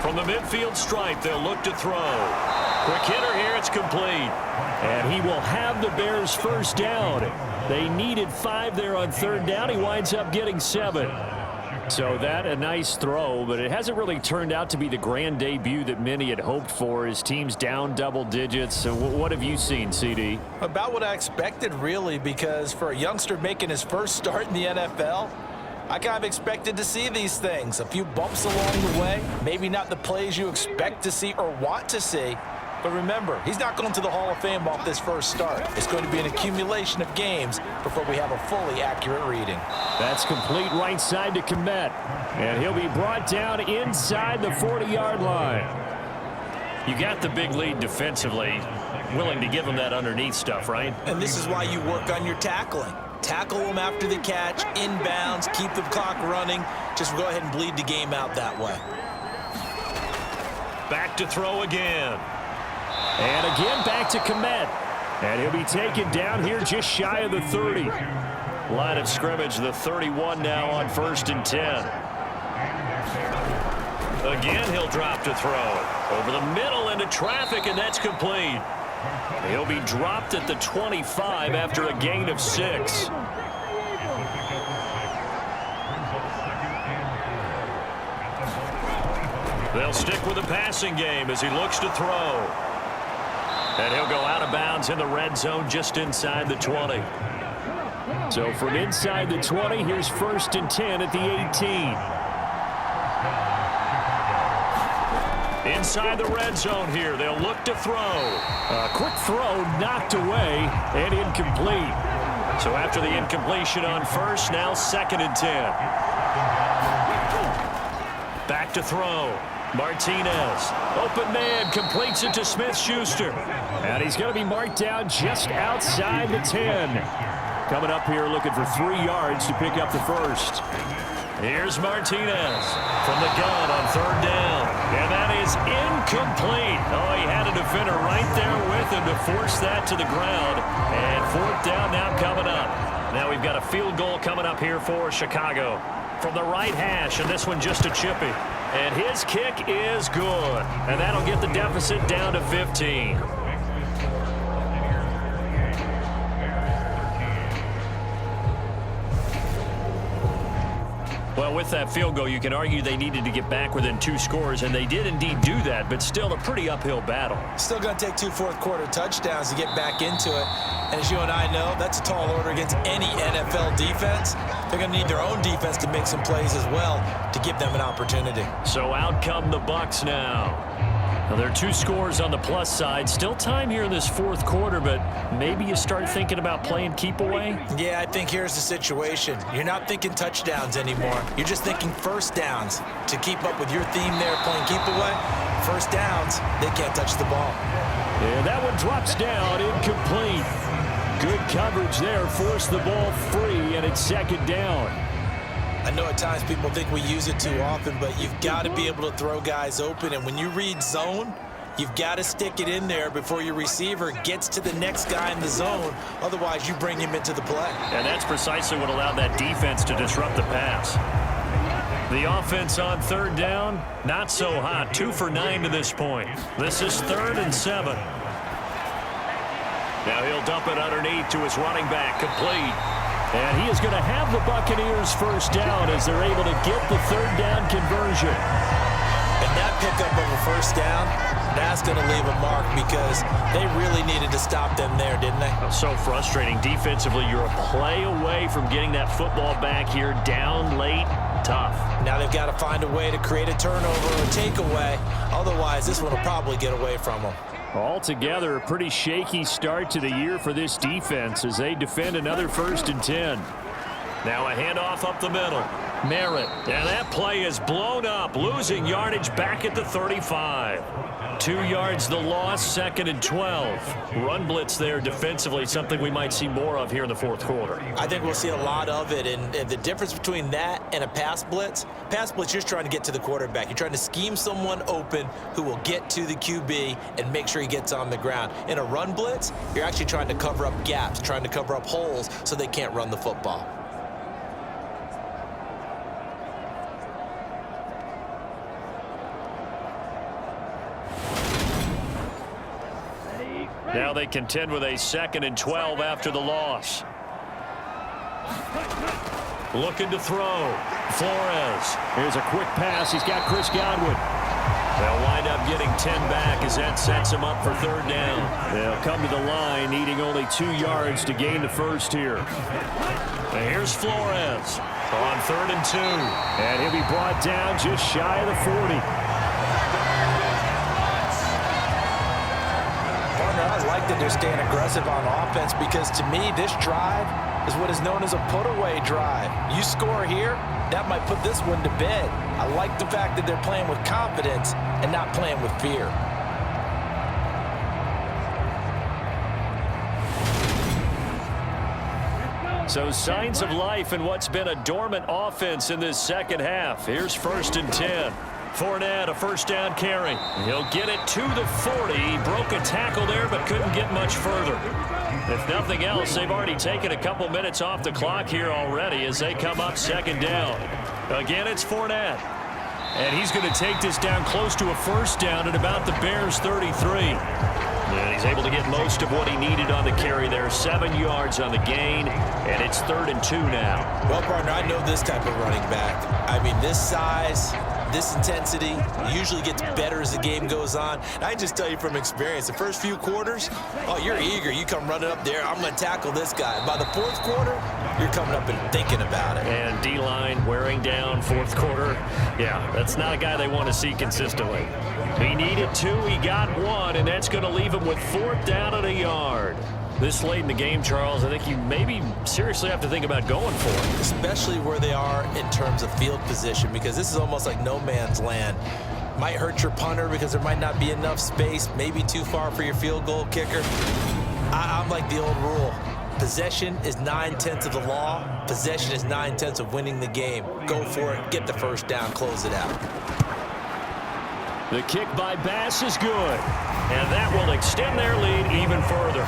From the midfield stripe, they'll look to throw. Quick hitter here, it's complete. And he will have the Bears first down. They needed 5 there on third down. He winds up getting 7. So that a nice throw, but it hasn't really turned out to be the grand debut that many had hoped for. His team's down double digits. So what have you seen, CD? About what I expected, really, because for a youngster making his first start in the NFL, I kind of expected to see these things. A few bumps along the way, maybe not the plays you expect to see or want to see. But remember, he's not going to the Hall of Fame off this first start. It's going to be an accumulation of games before we have a fully accurate reading. That's complete right side to Kmet. And he'll be brought down inside the 40-yard line. You got the big lead defensively. Willing to give him that underneath stuff, right? And this is why you work on your tackling. Tackle them after the catch, inbounds, keep the clock running. Just go ahead and bleed the game out that way. Back to throw again. And again back to Kmet. And he'll be taken down here just shy of the 30. Line of scrimmage, the 31 now on 1st and 10. Again, he'll drop to throw. Over the middle into traffic, and that's complete. He'll be dropped at the 25 after a gain of 6. They'll stick with the passing game as he looks to throw. And he'll go out of bounds in the red zone just inside the 20. So from inside the 20, here's 1st and 10 at the 18. Inside the red zone here, they'll look to throw. A quick throw knocked away and incomplete. So after the incompletion on first, now 2nd and 10. Back to throw. Martinez, open man, completes it to Smith-Schuster. And he's going to be marked down just outside the 10. Coming up here looking for 3 yards to pick up the first. Here's Martinez from the gun on 3rd down. And that is incomplete. Oh, he had a defender right there with him to force that to the ground. And 4th down now coming up. Now we've got a field goal coming up here for Chicago. From the right hash, and this one just a chippy. And his kick is good. And that'll get the deficit down to 15. Well, with that field goal, you can argue they needed to get back within 2 scores, and they did indeed do that, but still a pretty uphill battle. Still going to take 2 fourth-quarter touchdowns to get back into it. And as you and I know, that's a tall order against any NFL defense. They're going to need their own defense to make some plays as well to give them an opportunity. So out come the Bucs now. Now, there are 2 scores on the plus side. Still time here in this 4th quarter, but maybe you start thinking about playing keep away? Yeah, I think here's the situation. You're not thinking touchdowns anymore. You're just thinking first downs. To keep up with your theme there, playing keep away, first downs, they can't touch the ball. And that one drops down, incomplete. Good coverage there, forced the ball free, and it's 2nd down. I know at times people think we use it too often, but you've got to be able to throw guys open. And when you read zone, you've got to stick it in there before your receiver gets to the next guy in the zone. Otherwise, you bring him into the play. And that's precisely what allowed that defense to disrupt the pass. The offense on 3rd down, not so hot. 2 for 9 to this point. This is 3rd and 7. Now he'll dump it underneath to his running back, complete. And he is going to have the Buccaneers first down as they're able to get the 3rd down conversion. And that pickup of a first down, that's going to leave a mark because they really needed to stop them there, didn't they? So frustrating. Defensively, you're a play away from getting that football back here, down late, tough. Now they've got to find a way to create a turnover or a takeaway. Otherwise, this one will probably get away from them. Altogether, a pretty shaky start to the year for this defense as they defend another 1st and 10. Now a handoff up the middle. Merritt. And that play is blown up, losing yardage back at the 35. 2 yards the loss, 2nd and 12. Run blitz there defensively, something we might see more of here in the fourth quarter. I think we'll see a lot of it, and the difference between that and a pass blitz, you're just trying to get to the quarterback. You're trying to scheme someone open who will get to the QB and make sure he gets on the ground. In a run blitz, you're actually trying to cover up gaps, trying to cover up holes so they can't run the football. Now they contend with a 2nd and 12 after the loss. Looking to throw. Flores. Here's a quick pass. He's got Chris Godwin. They'll wind up getting 10 back as that sets them up for 3rd down. They'll come to the line, needing only 2 yards to gain the first here. And here's Flores on 3rd and 2. And he'll be brought down just shy of the 40. I like that they're staying aggressive on offense because, to me, this drive is what is known as a put-away drive. You score here, that might put this one to bed. I like the fact that they're playing with confidence and not playing with fear. So signs of life in what's been a dormant offense in this second half. Here's 1st and 10. Fournette, a 1st down carry. He'll get it to the 40. He broke a tackle there but couldn't get much further. If nothing else, they've already taken a couple minutes off the clock here already as they come up 2nd down. Again, it's Fournette. And he's going to take this down close to a 1st down at about the Bears' 33. And he's able to get most of what he needed on the carry there. 7 yards on the gain, and it's 3rd and 2 now. Well, partner, I know this type of running back. I mean, this size, this intensity usually gets better as the game goes on. And I just tell you from experience, the first few quarters, oh, you're eager. You come running up there, I'm going to tackle this guy. By the 4th quarter, you're coming up and thinking about it. And D-line wearing down 4th quarter. Yeah, that's not a guy they want to see consistently. He needed 2, he got 1, and that's going to leave him with 4th down at a yard. This late in the game, Charles, I think you maybe seriously have to think about going for it. Especially where they are in terms of field position, because this is almost like no man's land. Might hurt your punter because there might not be enough space, maybe too far for your field goal kicker. I'm like the old rule. Possession is 9/10 of the law. Possession is 9/10 of winning the game. Go for it, get the 1st down, close it out. The kick by Bass is good. And that will extend their lead even further.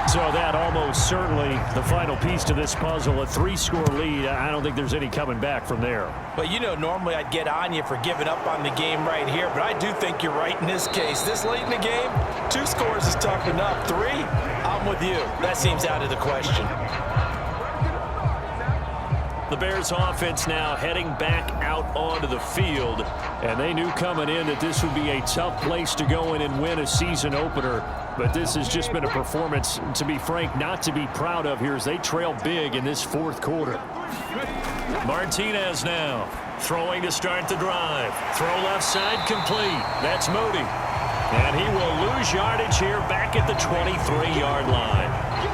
So that almost certainly the final piece to this puzzle, a 3-score lead. I don't think there's any coming back from there. But, you know, normally I'd get on you for giving up on the game right here, but I do think you're right in this case. This late in the game, 2 scores is tough enough. 3, I'm with you. That seems out of the question. The Bears offense now heading back out onto the field. And they knew coming in that this would be a tough place to go in and win a season opener. But this has just been a performance, to be frank, not to be proud of here as they trail big in this 4th quarter. Martinez now throwing to start the drive. Throw left side complete. That's Moody. And he will lose yardage here back at the 23-yard line.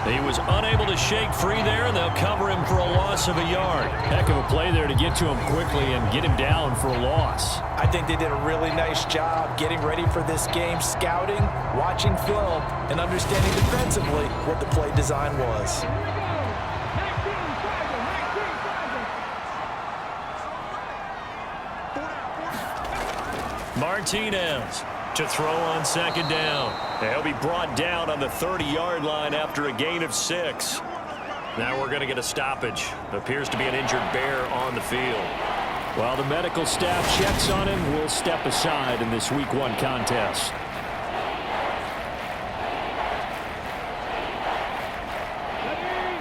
He was unable to shake free there, and they'll cover him for a loss of a yard. Heck of a play there to get to him quickly and get him down for a loss. I think they did a really nice job getting ready for this game, scouting, watching film, and understanding defensively what the play design was. Martinez to throw on 2nd down. He'll be brought down on the 30-yard line after a gain of 6. Now we're going to get a stoppage. Appears to be an injured Bear on the field. While the medical staff checks on him, we'll step aside in this Week 1 contest.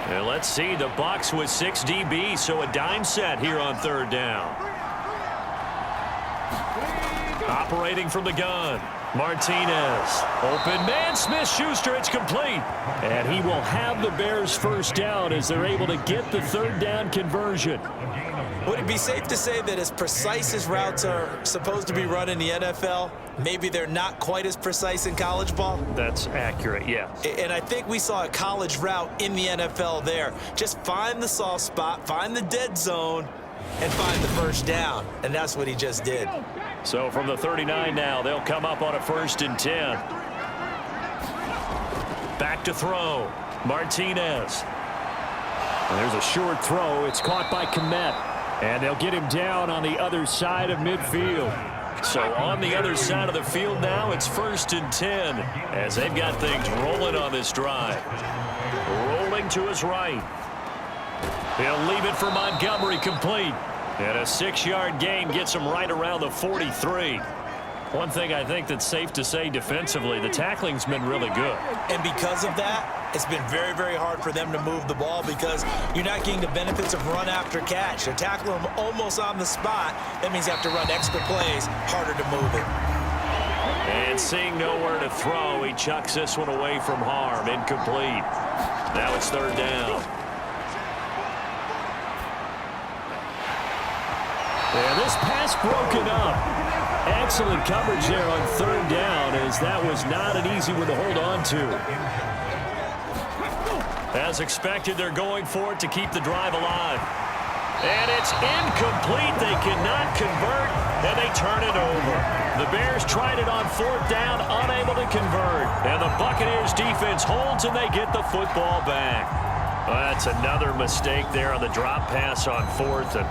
And let's see, the Bucs with 6 DBs, so a dime set here on 3rd down. Operating from the gun. Martinez. Open man. Smith-Schuster. It's complete. And he will have the Bears first down as they're able to get the third down conversion. Would it be safe to say that as precise as routes are supposed to be run in the NFL, maybe they're not quite as precise in college ball? That's accurate, yeah. And I think we saw a college route in the NFL there. Just find the soft spot, find the dead zone, and find the first down. And that's what he just did. So from the 39 now, they'll come up on a 1st and 10. Back to throw. Martinez. And there's a short throw. It's caught by Kmet. And they'll get him down on the other side of midfield. So on the other side of the field now, it's 1st and 10 as they've got things rolling on this drive. Rolling to his right. He'll leave it for Montgomery, complete. And a 6-yard gain gets him right around the 43. One thing I think that's safe to say defensively, the tackling's been really good. And because of that, it's been very, very hard for them to move the ball because you're not getting the benefits of run after catch. They're tackling them almost on the spot. That means you have to run extra plays, harder to move it. And seeing nowhere to throw, he chucks this one away from harm. Incomplete. Now it's 3rd down. And this pass broken up. Excellent coverage there on 3rd down, as that was not an easy one to hold on to. As expected, they're going for it to keep the drive alive. And it's incomplete. They cannot convert, and they turn it over. The Bears tried it on 4th down, unable to convert. And the Buccaneers defense holds, and they get the football back. Well, that's another mistake there on the drop pass on 4th, and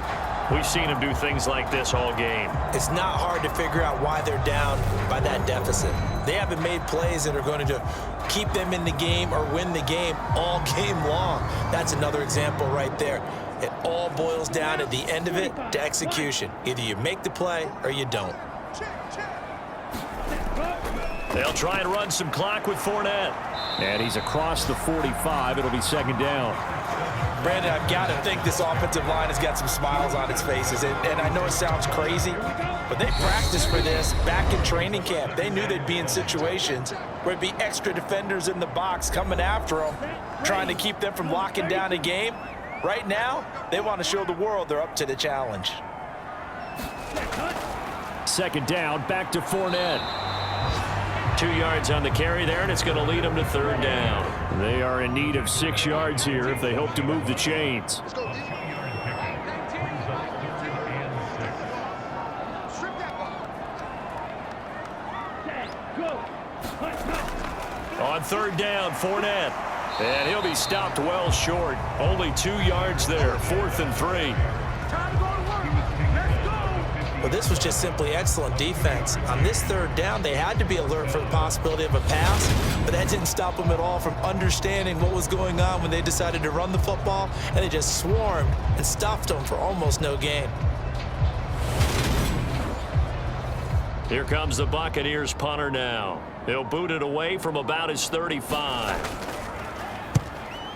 we've seen them do things like this all game. It's not hard to figure out why they're down by that deficit. They haven't made plays that are going to keep them in the game or win the game all game long. That's another example right there. It all boils down at the end of it to execution. Either you make the play or you don't. They'll try and run some clock with Fournette. And he's across the 45. It'll be 2nd down. Brandon, I've got to think this offensive line has got some smiles on its faces. And I know it sounds crazy, but they practiced for this back in training camp. They knew they'd be in situations where it'd be extra defenders in the box coming after them, trying to keep them from locking down a game. Right now, they want to show the world they're up to the challenge. 2nd down, back to Fournette. 2 yards on the carry there, and it's going to lead them to 3rd down. They are in need of 6 yards here if they hope to move the chains. On 3rd down, Fournette. And he'll be stopped well short. Only 2 yards there, 4th and 3. Well, this was just simply excellent defense. On this 3rd down, they had to be alert for the possibility of a pass, but that didn't stop them at all from understanding what was going on when they decided to run the football, and they just swarmed and stuffed them for almost no gain. Here comes the Buccaneers punter now. He'll boot it away from about his 35.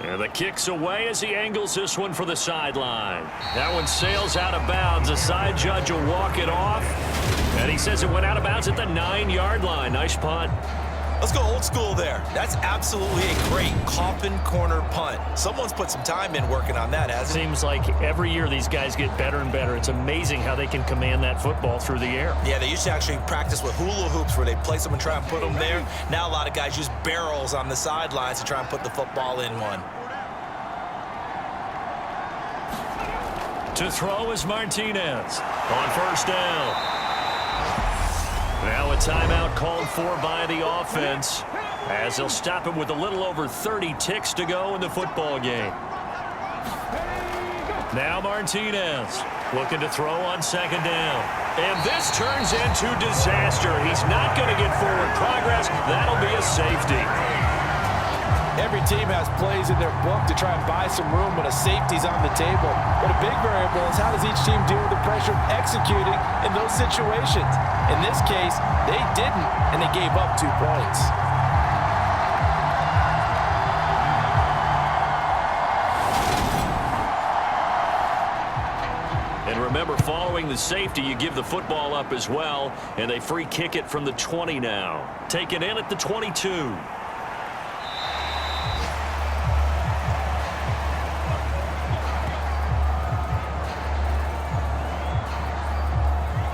And the kick's away as he angles this one for the sideline. That one sails out of bounds. The side judge will walk it off. And he says it went out of bounds at the 9-yard line. Nice punt. Let's go old school there. That's absolutely a great coffin corner punt. Someone's put some time in working on that, hasn't it? Seems like every year these guys get better and better. It's amazing how they can command that football through the air. Yeah, they used to actually practice with hula hoops where they place them and try and put them there. Now a lot of guys use barrels on the sidelines to try and put the football in one. To throw is Martinez on 1st down. Now a timeout called for by the offense as they'll stop him with a little over 30 ticks to go in the football game. Now Martinez looking to throw on 2nd down. And this turns into disaster. He's not going to get forward progress. That'll be a safety. Every team has plays in their book to try and buy some room when a safety's on the table. But a big variable is how does each team deal with the pressure of executing in those situations. In this case, they didn't, and they gave up 2 points. And remember, following the safety, you give the football up as well, and they free kick it from the 20 now. Taken in at the 22.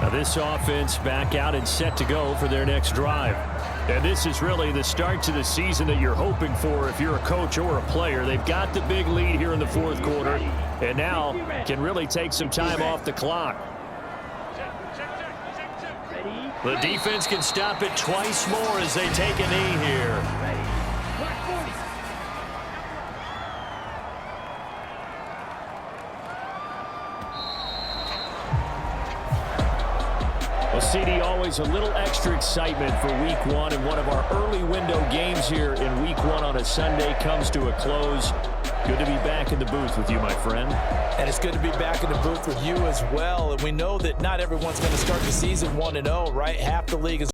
Now this offense back out and set to go for their next drive. And this is really the start to the season that you're hoping for if you're a coach or a player. They've got the big lead here in the fourth quarter, and now can really take some time off the clock. The defense can stop it twice more as they take a knee here. Well, CD, always a little extra excitement for week one, and one of our early window games here in week one on a Sunday comes to a close. Good to be back in the booth with you, my friend. And it's good to be back in the booth with you as well. And we know that not everyone's going to start the season 1-0, right? Half the league is